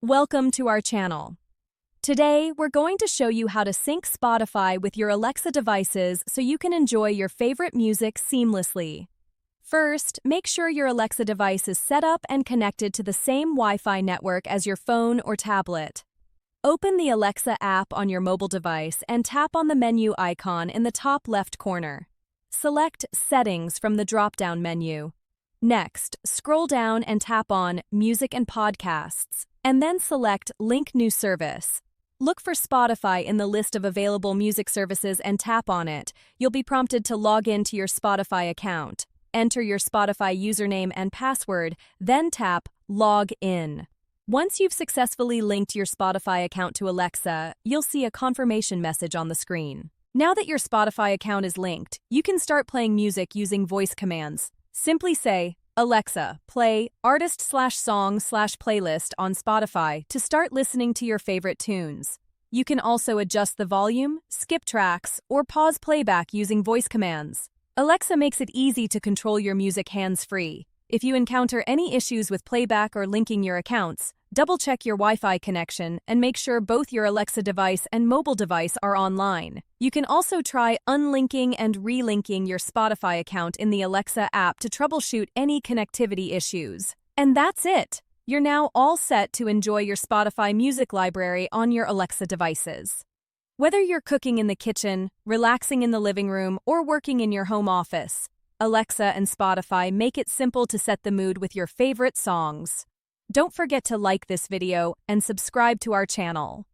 Welcome to our channel. Today, we're going to show you how to sync Spotify with your Alexa devices so you can enjoy your favorite music seamlessly. First, make sure your Alexa device is set up and connected to the same Wi-Fi network as your phone or tablet. Open the Alexa app on your mobile device and tap on the menu icon in the top left corner. Select Settings from the drop-down menu. Next, scroll down and tap on Music and Podcasts, and then select Link New Service. Look for Spotify in the list of available music services and tap on it. You'll be prompted to log in to your Spotify account. Enter your Spotify username and password, then tap Log In. Once you've successfully linked your Spotify account to Alexa, you'll see a confirmation message on the screen. Now that your Spotify account is linked, you can start playing music using voice commands. Simply say, Alexa, play artist/song/playlist on Spotify to start listening to your favorite tunes. You can also adjust the volume, skip tracks, or pause playback using voice commands. Alexa makes it easy to control your music hands-free. If you encounter any issues with playback or linking your accounts, double-check your Wi-Fi connection and make sure both your Alexa device and mobile device are online. You can also try unlinking and relinking your Spotify account in the Alexa app to troubleshoot any connectivity issues. And that's it! You're now all set to enjoy your Spotify music library on your Alexa devices. Whether you're cooking in the kitchen, relaxing in the living room, or working in your home office, Alexa and Spotify make it simple to set the mood with your favorite songs. Don't forget to like this video and subscribe to our channel.